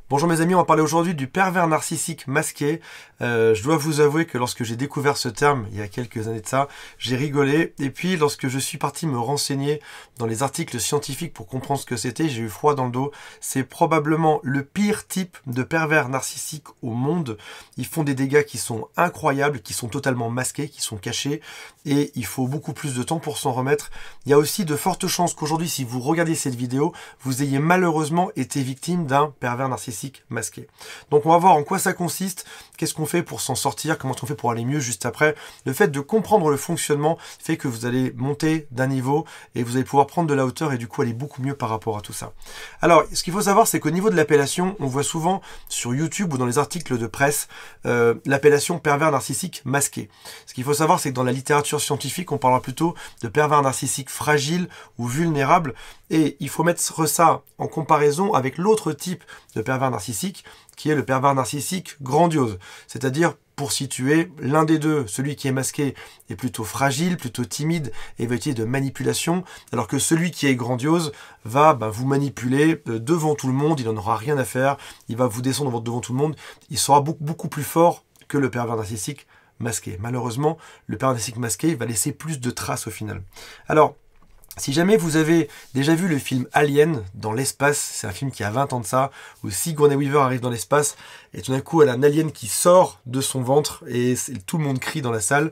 Bonjour mes amis, on va parler aujourd'hui du pervers narcissique masqué. Je dois vous avouer que lorsque j'ai découvert ce terme, il y a quelques années de ça, j'ai rigolé. Et puis lorsque je suis parti me renseigner dans les articles scientifiques pour comprendre ce que c'était, j'ai eu froid dans le dos. C'est probablement le pire type de pervers narcissique au monde. Ils font des dégâts qui sont incroyables, qui sont totalement masqués, qui sont cachés. Et il faut beaucoup plus de temps pour s'en remettre. Il y a aussi de fortes chances qu'aujourd'hui, si vous regardez cette vidéo, vous ayez malheureusement été victime d'un pervers narcissique masqué. Donc on va voir en quoi ça consiste, qu'est-ce qu'on fait pour s'en sortir, comment on fait pour aller mieux juste après. Le fait de comprendre le fonctionnement fait que vous allez monter d'un niveau et vous allez pouvoir prendre de la hauteur et du coup aller beaucoup mieux par rapport à tout ça. Alors ce qu'il faut savoir, c'est qu'au niveau de l'appellation, on voit souvent sur YouTube ou dans les articles de presse l'appellation pervers narcissique masqué. Ce qu'il faut savoir, c'est que dans la littérature scientifique, on parlera plutôt de pervers narcissique fragile ou vulnérable. Et il faut mettre ça en comparaison avec l'autre type de pervers narcissique, qui est le pervers narcissique grandiose. C'est-à-dire, pour situer, l'un des deux, celui qui est masqué, est plutôt fragile, plutôt timide, et va utiliser de manipulation, alors que celui qui est grandiose va vous manipuler devant tout le monde, il n'en aura rien à faire, il va vous descendre devant tout le monde, il sera beaucoup plus fort que le pervers narcissique masqué. Malheureusement, le pervers narcissique masqué va laisser plus de traces au final. Alors, si jamais vous avez déjà vu le film Alien dans l'espace, c'est un film qui a 20 ans de ça, où Sigourney Weaver arrive dans l'espace, et tout d'un coup elle a un alien qui sort de son ventre, et tout le monde crie dans la salle.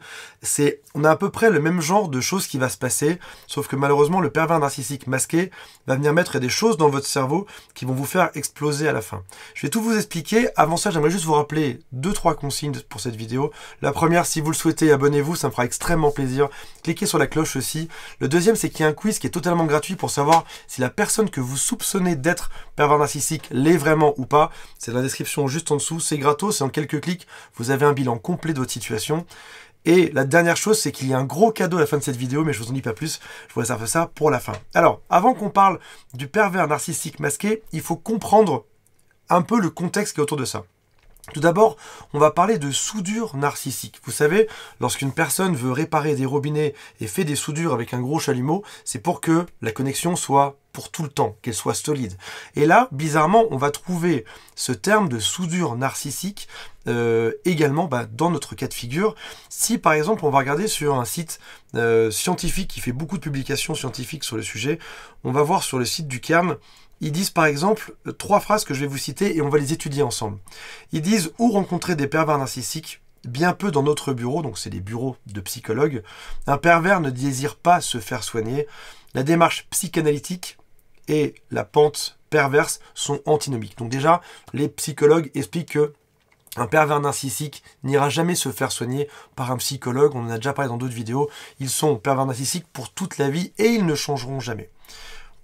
On a à peu près le même genre de choses qui va se passer, sauf que malheureusement le pervers narcissique masqué va venir mettre des choses dans votre cerveau qui vont vous faire exploser à la fin. Je vais tout vous expliquer. Avant ça, j'aimerais juste vous rappeler 2-3 consignes pour cette vidéo. La première, si vous le souhaitez, abonnez-vous, ça me fera extrêmement plaisir. Cliquez sur la cloche aussi. Le deuxième, c'est qu'il y a un quiz qui est totalement gratuit pour savoir si la personne que vous soupçonnez d'être pervers narcissique l'est vraiment ou pas. C'est dans la description juste en dessous, c'est gratos, et en quelques clics, vous avez un bilan complet de votre situation. Et la dernière chose, c'est qu'il y a un gros cadeau à la fin de cette vidéo, mais je vous en dis pas plus, je vous réserve ça pour la fin. Alors, avant qu'on parle du pervers narcissique masqué, il faut comprendre un peu le contexte qui est autour de ça. Tout d'abord, on va parler de soudure narcissique. Vous savez, lorsqu'une personne veut réparer des robinets et fait des soudures avec un gros chalumeau, c'est pour que la connexion soit pour tout le temps, qu'elle soit solide. Et là, bizarrement, on va trouver ce terme de soudure narcissique également dans notre cas de figure. Si par exemple, on va regarder sur un site scientifique qui fait beaucoup de publications scientifiques sur le sujet, on va voir sur le site du Cairn. Ils disent par exemple 3 phrases que je vais vous citer et on va les étudier ensemble. Ils disent « Où rencontrer des pervers narcissiques ? Bien peu dans notre bureau », donc c'est des bureaux de psychologues. « Un pervers ne désire pas se faire soigner. La démarche psychanalytique et la pente perverse sont antinomiques. » Donc déjà, les psychologues expliquent que un pervers narcissique n'ira jamais se faire soigner par un psychologue. On en a déjà parlé dans d'autres vidéos. Ils sont pervers narcissiques pour toute la vie et ils ne changeront jamais.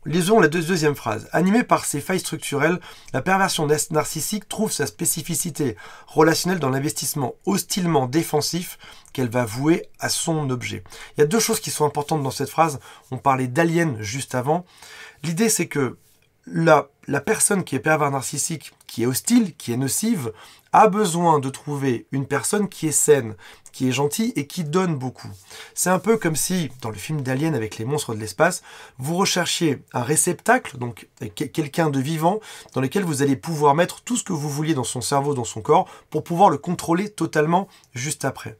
Lisons la deuxième phrase. Animée par ses failles structurelles, la perversion narcissique trouve sa spécificité relationnelle dans l'investissement hostilement défensif qu'elle va vouer à son objet. Il y a 2 choses qui sont importantes dans cette phrase. On parlait d'alien juste avant. L'idée, c'est que la personne qui est pervers narcissique, qui est hostile, qui est nocive, a besoin de trouver une personne qui est saine, qui est gentille et qui donne beaucoup. C'est un peu comme si, dans le film d'Alien avec les monstres de l'espace, vous recherchiez un réceptacle, donc quelqu'un de vivant, dans lequel vous allez pouvoir mettre tout ce que vous vouliez dans son cerveau, dans son corps, pour pouvoir le contrôler totalement juste après.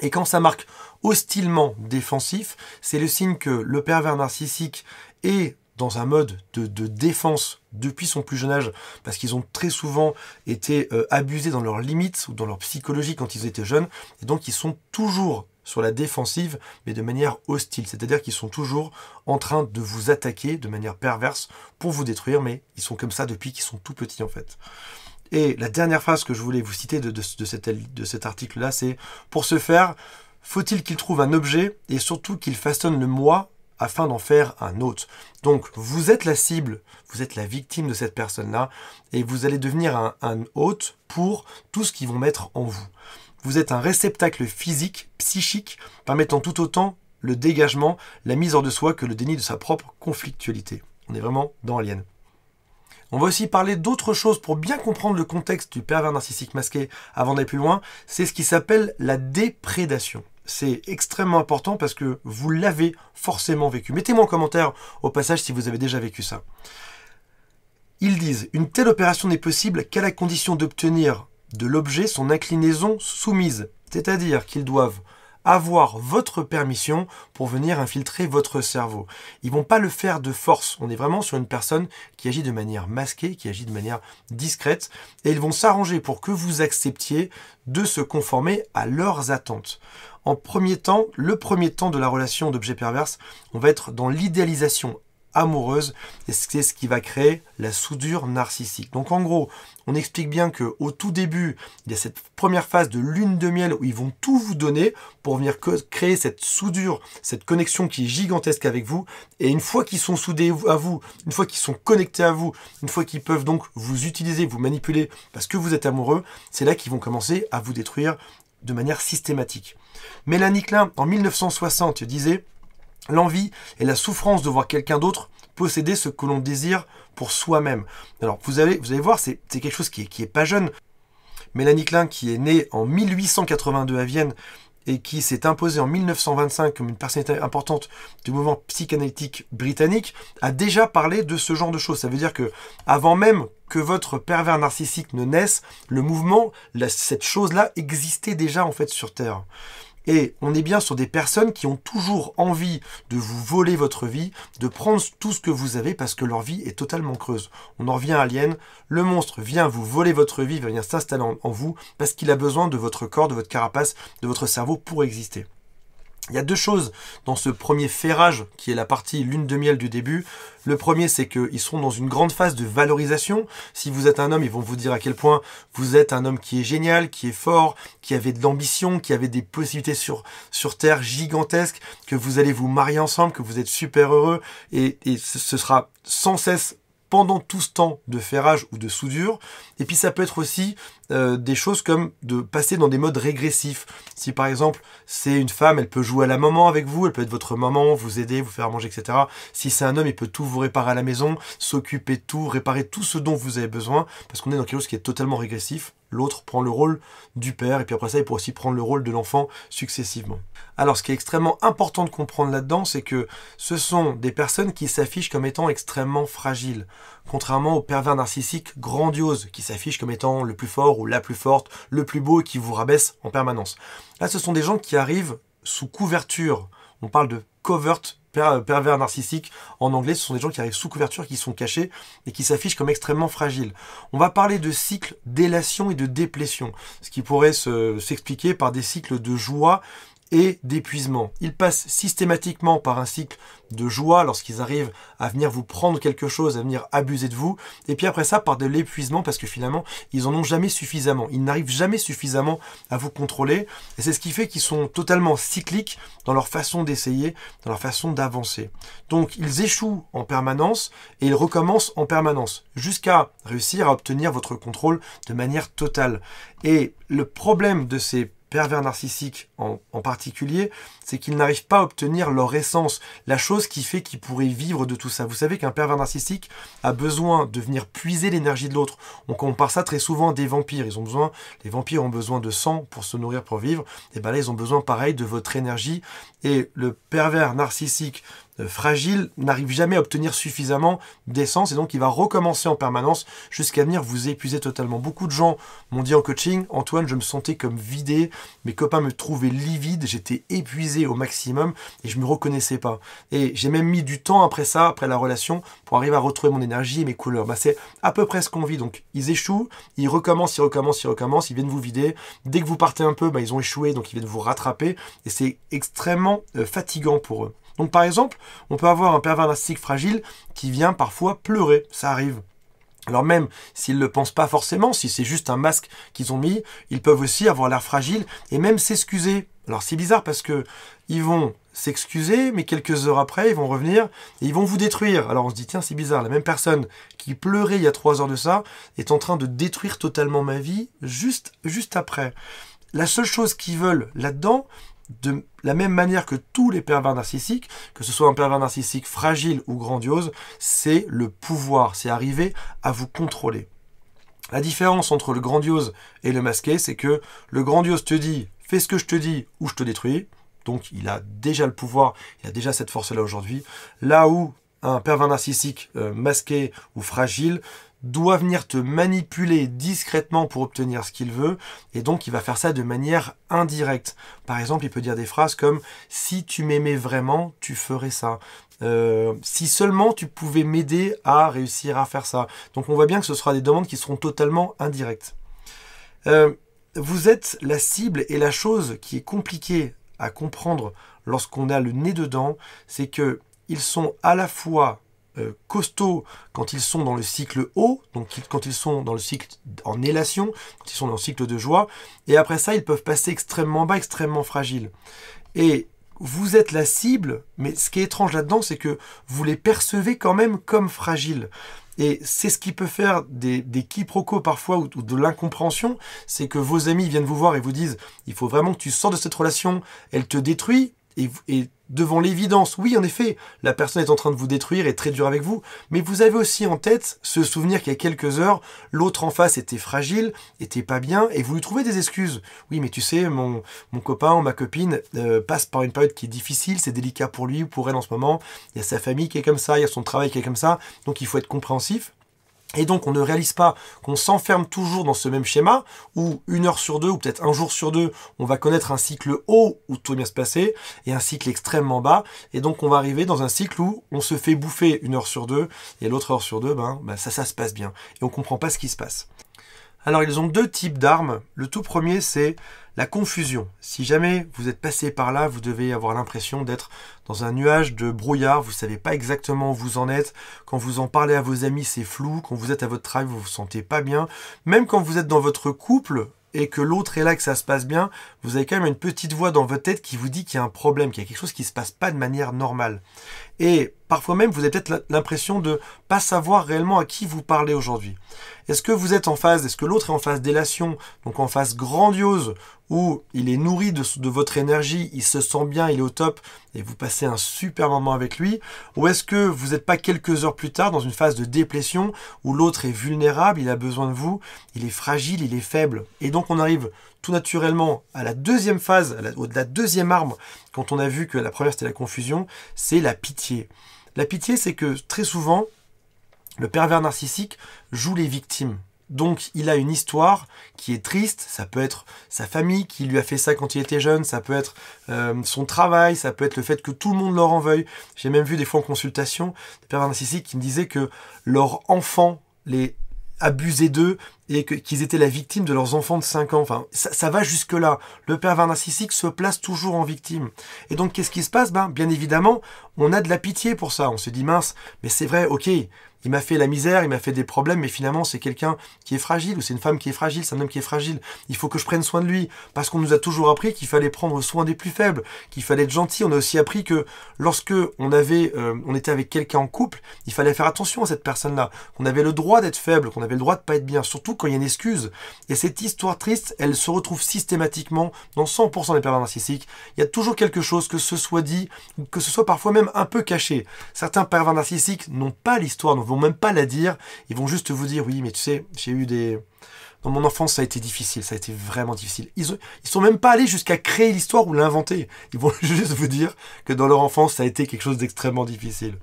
Et quand ça marque hostilement défensif, c'est le signe que le pervers narcissique est dans un mode de défense depuis son plus jeune âge, parce qu'ils ont très souvent été abusés dans leurs limites ou dans leur psychologie quand ils étaient jeunes, et donc ils sont toujours sur la défensive, mais de manière hostile, c'est-à-dire qu'ils sont toujours en train de vous attaquer de manière perverse pour vous détruire, mais ils sont comme ça depuis qu'ils sont tout petits en fait. Et la dernière phrase que je voulais vous citer de cet article-là, c'est « Pour ce faire, faut-il qu'il trouve un objet et surtout qu'il façonne le moi afin d'en faire un autre. » Donc, vous êtes la cible, vous êtes la victime de cette personne-là, et vous allez devenir un hôte pour tout ce qu'ils vont mettre en vous. Vous êtes un réceptacle physique, psychique, permettant tout autant le dégagement, la mise hors de soi que le déni de sa propre conflictualité. On est vraiment dans Alien. On va aussi parler d'autres choses pour bien comprendre le contexte du pervers narcissique masqué avant d'aller plus loin. C'est ce qui s'appelle la déprédation. C'est extrêmement important parce que vous l'avez forcément vécu. Mettez-moi en commentaire au passage si vous avez déjà vécu ça. Ils disent « Une telle opération n'est possible qu'à la condition d'obtenir de l'objet son inclinaison soumise. » C'est-à-dire qu'ils doivent avoir votre permission pour venir infiltrer votre cerveau. Ils vont pas le faire de force. On est vraiment sur une personne qui agit de manière masquée, qui agit de manière discrète, et ils vont s'arranger pour que vous acceptiez de se conformer à leurs attentes. En premier temps, le premier temps de la relation d'objet perverse, on va être dans l'idéalisation amoureuse, et c'est ce qui va créer la soudure narcissique. Donc en gros, on explique bien qu'au tout début, il y a cette première phase de lune de miel où ils vont tout vous donner pour venir créer cette soudure, cette connexion qui est gigantesque avec vous. Et une fois qu'ils sont soudés à vous, une fois qu'ils sont connectés à vous, une fois qu'ils peuvent donc vous utiliser, vous manipuler parce que vous êtes amoureux, c'est là qu'ils vont commencer à vous détruire de manière systématique. Mélanie Klein, en 1960, disait « L'envie et la souffrance de voir quelqu'un d'autre posséder ce que l'on désire pour soi-même. » Alors, vous allez voir, c'est quelque chose qui est pas jeune. Mélanie Klein, qui est née en 1882 à Vienne et qui s'est imposée en 1925 comme une personnalité importante du mouvement psychanalytique britannique, a déjà parlé de ce genre de choses. Ça veut dire que avant même que votre pervers narcissique ne naisse, le mouvement, cette chose-là existait déjà en fait sur Terre. Et on est bien sur des personnes qui ont toujours envie de vous voler votre vie, de prendre tout ce que vous avez parce que leur vie est totalement creuse. On en revient à Alien, le monstre vient vous voler votre vie, vient s'installer en vous parce qu'il a besoin de votre corps, de votre carapace, de votre cerveau pour exister. Il y a deux choses dans ce premier ferrage qui est la partie lune de miel du début. Le premier, c'est qu'ils seront dans une grande phase de valorisation. Si vous êtes un homme, ils vont vous dire à quel point vous êtes un homme qui est génial, qui est fort, qui avait de l'ambition, qui avait des possibilités sur Terre gigantesques, que vous allez vous marier ensemble, que vous êtes super heureux. Et ce sera sans cesse pendant tout ce temps de ferrage ou de soudure. Et puis ça peut être aussi des choses comme de passer dans des modes régressifs. Si par exemple c'est une femme, elle peut jouer à la maman avec vous, elle peut être votre maman, vous aider, vous faire manger, etc. Si c'est un homme, il peut tout vous réparer à la maison, s'occuper de tout, réparer tout ce dont vous avez besoin, parce qu'on est dans quelque chose qui est totalement régressif. L'autre prend le rôle du père, et puis après ça, il pourra aussi prendre le rôle de l'enfant successivement. Alors, ce qui est extrêmement important de comprendre là-dedans, c'est que ce sont des personnes qui s'affichent comme étant extrêmement fragiles, contrairement aux pervers narcissiques grandioses, qui s'affichent comme étant le plus fort ou la plus forte, le plus beau et qui vous rabaissent en permanence. Là, ce sont des gens qui arrivent sous couverture. On parle de covert pervers narcissique en anglais, ce sont des gens qui arrivent sous couverture, qui sont cachés et qui s'affichent comme extrêmement fragiles. On va parler de cycles d'élation et de déplétion, ce qui pourrait s'expliquer par des cycles de joie et d'épuisement. Ils passent systématiquement par un cycle de joie lorsqu'ils arrivent à venir vous prendre quelque chose, à venir abuser de vous, et puis après ça par de l'épuisement parce que finalement ils en ont jamais suffisamment, ils n'arrivent jamais suffisamment à vous contrôler, et c'est ce qui fait qu'ils sont totalement cycliques dans leur façon d'essayer, dans leur façon d'avancer. Donc ils échouent en permanence et ils recommencent en permanence jusqu'à réussir à obtenir votre contrôle de manière totale. Et le problème de ces pervers narcissiques en particulier, c'est qu'ils n'arrivent pas à obtenir leur essence, la chose qui fait qu'ils pourraient vivre de tout ça. Vous savez qu'un pervers narcissique a besoin de venir puiser l'énergie de l'autre. On compare ça très souvent à des vampires. Les vampires ont besoin de sang pour se nourrir, pour vivre. Et bien là, ils ont besoin pareil de votre énergie. Et le pervers narcissique fragile n'arrive jamais à obtenir suffisamment d'essence et donc il va recommencer en permanence jusqu'à venir vous épuiser totalement. Beaucoup de gens m'ont dit en coaching, Antoine, je me sentais comme vidé, mes copains me trouvaient livide, j'étais épuisé au maximum et je me reconnaissais pas. Et j'ai même mis du temps après ça, après la relation, pour arriver à retrouver mon énergie et mes couleurs. Bah, c'est à peu près ce qu'on vit. Donc ils échouent, ils recommencent, ils viennent vous vider. Dès que vous partez un peu, bah, ils ont échoué, donc ils viennent vous rattraper et c'est extrêmement fatigant pour eux. Donc par exemple, on peut avoir un pervers narcissique fragile qui vient parfois pleurer, ça arrive. Alors même s'ils ne le pensent pas forcément, si c'est juste un masque qu'ils ont mis, ils peuvent aussi avoir l'air fragile et même s'excuser. Alors c'est bizarre parce que ils vont s'excuser, mais quelques heures après, ils vont revenir et ils vont vous détruire. Alors on se dit, tiens, c'est bizarre, la même personne qui pleurait il y a 3 heures de ça est en train de détruire totalement ma vie juste après. La seule chose qu'ils veulent là-dedans, de la même manière que tous les pervers narcissiques, que ce soit un pervers narcissique fragile ou grandiose, c'est le pouvoir, c'est arriver à vous contrôler. La différence entre le grandiose et le masqué, c'est que le grandiose te dit « fais ce que je te dis ou je te détruis », donc il a déjà le pouvoir, il a déjà cette force-là aujourd'hui, là où un pervers narcissique masqué ou fragile doit venir te manipuler discrètement pour obtenir ce qu'il veut, et donc il va faire ça de manière indirecte. Par exemple, il peut dire des phrases comme « si tu m'aimais vraiment, tu ferais ça ». Si seulement tu pouvais m'aider à réussir à faire ça. Donc on voit bien que ce sera des demandes qui seront totalement indirectes. Vous êtes la cible, et la chose qui est compliquée à comprendre lorsqu'on a le nez dedans, c'est que ils sont à la fois costauds quand ils sont dans le cycle haut, donc quand ils sont dans le cycle en élation, quand ils sont dans le cycle de joie, et après ça, ils peuvent passer extrêmement bas, extrêmement fragiles. Et vous êtes la cible, mais ce qui est étrange là-dedans, c'est que vous les percevez quand même comme fragiles. Et c'est ce qui peut faire des quiproquos parfois ou de l'incompréhension, c'est que vos amis viennent vous voir et vous disent « il faut vraiment que tu sors de cette relation, elle te détruit ». Et devant l'évidence, oui, en effet, la personne est en train de vous détruire, est très dure avec vous, mais vous avez aussi en tête ce souvenir qu'il y a quelques heures, l'autre en face était fragile, était pas bien, et vous lui trouvez des excuses. Oui, mais tu sais, mon copain ou ma copine passe par une période qui est difficile, c'est délicat pour lui ou pour elle en ce moment, il y a sa famille qui est comme ça, il y a son travail qui est comme ça, donc il faut être compréhensif. Et donc, on ne réalise pas qu'on s'enferme toujours dans ce même schéma où 1 heure sur 2 ou peut-être 1 jour sur 2, on va connaître un cycle haut où tout va bien se passer et un cycle extrêmement bas. Et donc, on va arriver dans un cycle où on se fait bouffer 1 heure sur 2 et l'autre heure sur 2, ça se passe bien. Et on ne comprend pas ce qui se passe. Alors, ils ont 2 types d'armes. Le tout premier, c'est la confusion. Si jamais vous êtes passé par là, vous devez avoir l'impression d'être dans un nuage de brouillard. Vous ne savez pas exactement où vous en êtes. Quand vous en parlez à vos amis, c'est flou. Quand vous êtes à votre travail, vous ne vous sentez pas bien. Même quand vous êtes dans votre couple et que l'autre est là, que ça se passe bien, vous avez quand même une petite voix dans votre tête qui vous dit qu'il y a un problème, qu'il y a quelque chose qui ne se passe pas de manière normale. Et parfois même, vous avez peut-être l'impression de ne pas savoir réellement à qui vous parlez aujourd'hui. Est-ce que vous êtes en phase, est-ce que l'autre est en phase d'élation, donc en phase grandiose, où il est nourri de votre énergie, il se sent bien, il est au top, et vous passez un super moment avec lui, ou est-ce que vous n'êtes pas quelques heures plus tard dans une phase de déplétion, où l'autre est vulnérable, il a besoin de vous, il est fragile, il est faible, et donc on arrive tout naturellement à la deuxième phase, la deuxième arme, quand on a vu que la première c'était la confusion, c'est la pitié. La pitié, c'est que très souvent, le pervers narcissique joue les victimes. Donc, il a une histoire qui est triste. Ça peut être sa famille qui lui a fait ça quand il était jeune. Ça peut être son travail. Ça peut être le fait que tout le monde leur en veuille. J'ai même vu des fois en consultation des pervers narcissiques qui me disaient que leurs enfants les abusaient d'eux et qu'ils étaient la victime de leurs enfants de 5 ans. Enfin, ça va jusque-là. Le pervers narcissique se place toujours en victime. Et donc, qu'est-ce qui se passe? Bien évidemment, on a de la pitié pour ça. On se dit, mince, mais c'est vrai, ok, il m'a fait la misère, il m'a fait des problèmes, mais finalement, c'est quelqu'un qui est fragile, ou c'est une femme qui est fragile, c'est un homme qui est fragile. Il faut que je prenne soin de lui, parce qu'on nous a toujours appris qu'il fallait prendre soin des plus faibles, qu'il fallait être gentil. On a aussi appris que lorsque on était avec quelqu'un en couple, il fallait faire attention à cette personne-là, qu'on avait le droit d'être faible, qu'on avait le droit de pas être bien, surtout quand il y a une excuse. Et cette histoire triste, elle se retrouve systématiquement dans 100% des pervers narcissiques. Il y a toujours quelque chose, que ce soit dit, ou que ce soit parfois même un peu caché. Certains pervers narcissiques n'ont pas l'histoire, ne vont même pas la dire, ils vont juste vous dire, oui, mais tu sais, dans mon enfance, ça a été difficile, ça a été vraiment difficile. Ils sont même pas allés jusqu'à créer l'histoire ou l'inventer. Ils vont juste vous dire que dans leur enfance, ça a été quelque chose d'extrêmement difficile.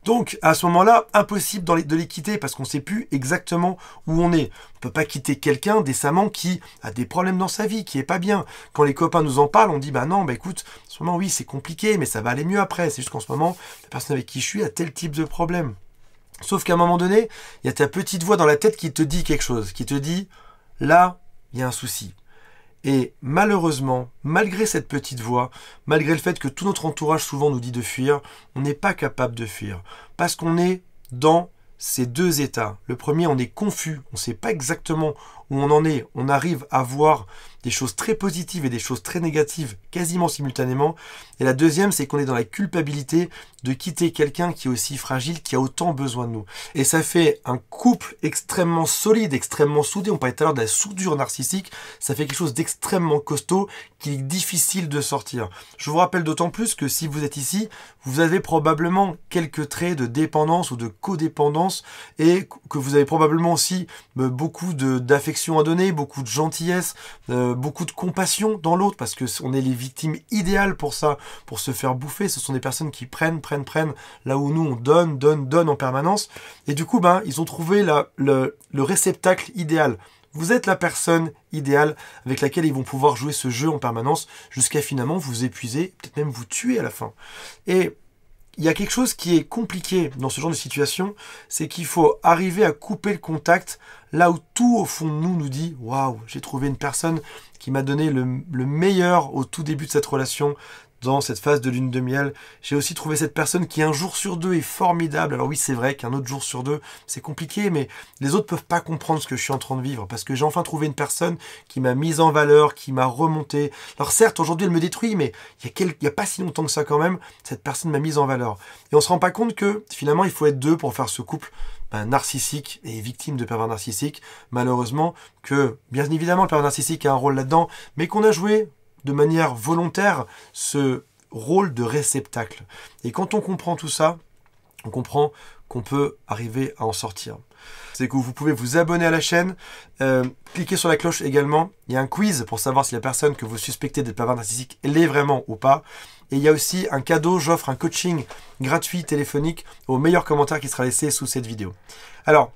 Donc, à ce moment-là, impossible de les quitter parce qu'on ne sait plus exactement où on est. On ne peut pas quitter quelqu'un décemment qui a des problèmes dans sa vie, qui est pas bien. Quand les copains nous en parlent, on dit, non, écoute, en ce moment, oui, c'est compliqué, mais ça va aller mieux après. C'est juste qu'en ce moment, la personne avec qui je suis a tel type de problème. Sauf qu'à un moment donné, il y a ta petite voix dans la tête qui te dit quelque chose, qui te dit, là, il y a un souci. Et malheureusement, malgré cette petite voix, malgré le fait que tout notre entourage souvent nous dit de fuir, on n'est pas capable de fuir. Parce qu'on est dans ces 2 états. Le premier, on est confus, on ne sait pas exactement où on en est. On arrive à voir des choses très positives et des choses très négatives quasiment simultanément. Et la deuxième, c'est qu'on est dans la culpabilité de quitter quelqu'un qui est aussi fragile, qui a autant besoin de nous. Et ça fait un couple extrêmement solide, extrêmement soudé. On parlait tout à l'heure de la soudure narcissique. Ça fait quelque chose d'extrêmement costaud qui est difficile de sortir. Je vous rappelle d'autant plus que si vous êtes ici, vous avez probablement quelques traits de dépendance ou de codépendance permanence et que vous avez probablement aussi beaucoup d'affection à donner, beaucoup de gentillesse, beaucoup de compassion dans l'autre parce que on est les victimes idéales pour ça, pour se faire bouffer. Ce sont des personnes qui prennent là où nous on donne en permanence. Et du coup, ils ont trouvé le réceptacle idéal. Vous êtes la personne idéale avec laquelle ils vont pouvoir jouer ce jeu en permanence jusqu'à finalement vous épuiser, peut-être même vous tuer à la fin. Et il y a quelque chose qui est compliqué dans ce genre de situation, c'est qu'il faut arriver à couper le contact là où tout au fond de nous dit « Waouh, j'ai trouvé une personne qui m'a donné le meilleur au tout début de cette relation. » Dans cette phase de lune de miel, j'ai aussi trouvé cette personne qui un jour sur deux est formidable. Alors oui, c'est vrai qu'un autre jour sur deux, c'est compliqué, mais les autres peuvent pas comprendre ce que je suis en train de vivre, parce que j'ai enfin trouvé une personne qui m'a mise en valeur, qui m'a remonté. Alors certes, aujourd'hui, elle me détruit, mais il y a pas si longtemps que ça quand même, cette personne m'a mise en valeur. Et on se rend pas compte que finalement, il faut être deux pour faire ce couple narcissique et victime de pervers narcissique. Malheureusement, que bien évidemment, le pervers narcissique a un rôle là-dedans, mais qu'on a joué de manière volontaire ce rôle de réceptacle. Et quand on comprend tout ça, on comprend qu'on peut arriver à en sortir. C'est que vous pouvez vous abonner à la chaîne, cliquer sur la cloche également. Il y a un quiz pour savoir si la personne que vous suspectez d'être pervers narcissique l'est vraiment ou pas. Et il y a aussi un cadeau, j'offre un coaching gratuit téléphonique au meilleur commentaire qui sera laissé sous cette vidéo. Alors,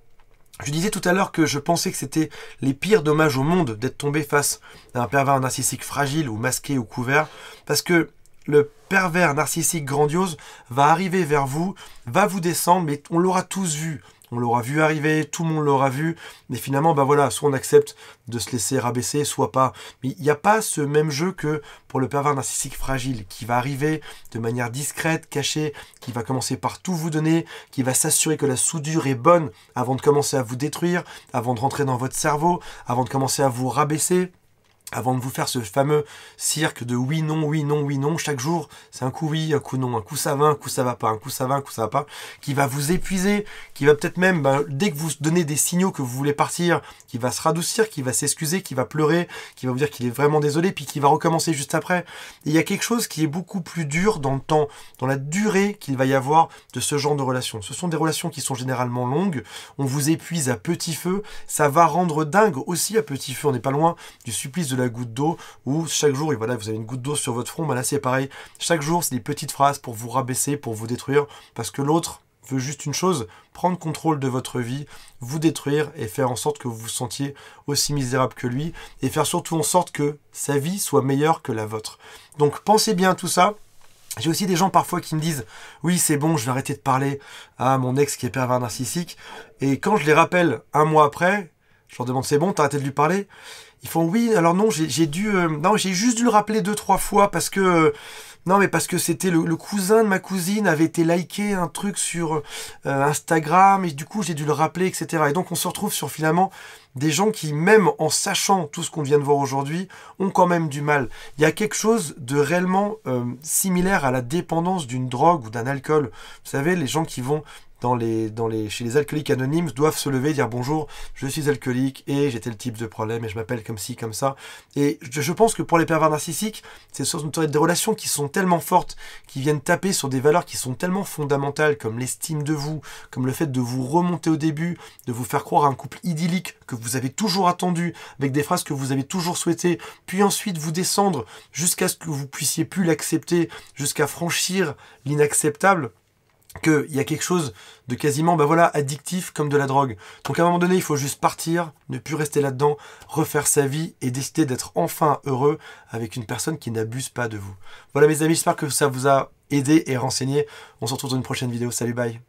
je disais tout à l'heure que je pensais que c'était les pires dommages au monde d'être tombé face à un pervers narcissique fragile ou masqué ou couvert, parce que le pervers narcissique grandiose va arriver vers vous, va vous descendre, mais on l'aura tous vu. On l'aura vu arriver, tout le monde l'aura vu, mais finalement, voilà, soit on accepte de se laisser rabaisser, soit pas. Mais il n'y a pas ce même jeu que pour le pervers narcissique fragile, qui va arriver de manière discrète, cachée, qui va commencer par tout vous donner, qui va s'assurer que la soudure est bonne avant de commencer à vous détruire, avant de rentrer dans votre cerveau, avant de commencer à vous rabaisser. Avant de vous faire ce fameux cirque de oui, non, oui, non, oui, non, chaque jour, c'est un coup oui, un coup non, un coup ça va, un coup ça va pas, un coup ça va, un coup ça va pas, qui va vous épuiser, qui va peut-être même, dès que vous donnez des signaux que vous voulez partir, qui va se radoucir, qui va s'excuser, qui va pleurer, qui va vous dire qu'il est vraiment désolé, puis qui va recommencer juste après. Et il y a quelque chose qui est beaucoup plus dur dans le temps, dans la durée qu'il va y avoir de ce genre de relations. Ce sont des relations qui sont généralement longues, on vous épuise à petit feu, ça va rendre dingue aussi à petit feu, on n'est pas loin du supplice de la goutte d'eau, où chaque jour, et voilà, vous avez une goutte d'eau sur votre front, là c'est pareil, chaque jour c'est des petites phrases pour vous rabaisser, pour vous détruire, parce que l'autre veut juste une chose, prendre contrôle de votre vie, vous détruire et faire en sorte que vous vous sentiez aussi misérable que lui, et faire surtout en sorte que sa vie soit meilleure que la vôtre. Donc pensez bien à tout ça. J'ai aussi des gens parfois qui me disent « Oui, c'est bon, je vais arrêter de parler à mon ex qui est pervers narcissique. » Et quand je les rappelle un mois après, je leur demande « C'est bon, t'as arrêté de lui parler ?» Ils font oui, alors non, j'ai juste dû le rappeler 2-3 fois parce que non, mais parce que c'était le cousin de ma cousine avait été liké un truc sur Instagram et du coup j'ai dû le rappeler, etc. Et donc on se retrouve sur finalement des gens qui, même en sachant tout ce qu'on vient de voir aujourd'hui, ont quand même du mal. Il y a quelque chose de réellement similaire à la dépendance d'une drogue ou d'un alcool. Vous savez, les gens qui vont chez les alcooliques anonymes doivent se lever et dire bonjour, je suis alcoolique et j'ai tel type de problème et je m'appelle comme ci, comme ça. Et je pense que pour les pervers narcissiques, c'est des relations qui sont tellement fortes, qui viennent taper sur des valeurs qui sont tellement fondamentales, comme l'estime de vous, comme le fait de vous remonter au début, de vous faire croire à un couple idyllique que vous avez toujours attendu, avec des phrases que vous avez toujours souhaitées, puis ensuite vous descendre jusqu'à ce que vous puissiez plus l'accepter, jusqu'à franchir l'inacceptable. Qu'il y a quelque chose de quasiment addictif comme de la drogue. Donc à un moment donné, il faut juste partir, ne plus rester là-dedans, refaire sa vie et décider d'être enfin heureux avec une personne qui n'abuse pas de vous. Voilà mes amis, j'espère que ça vous a aidé et renseigné. On se retrouve dans une prochaine vidéo. Salut, bye.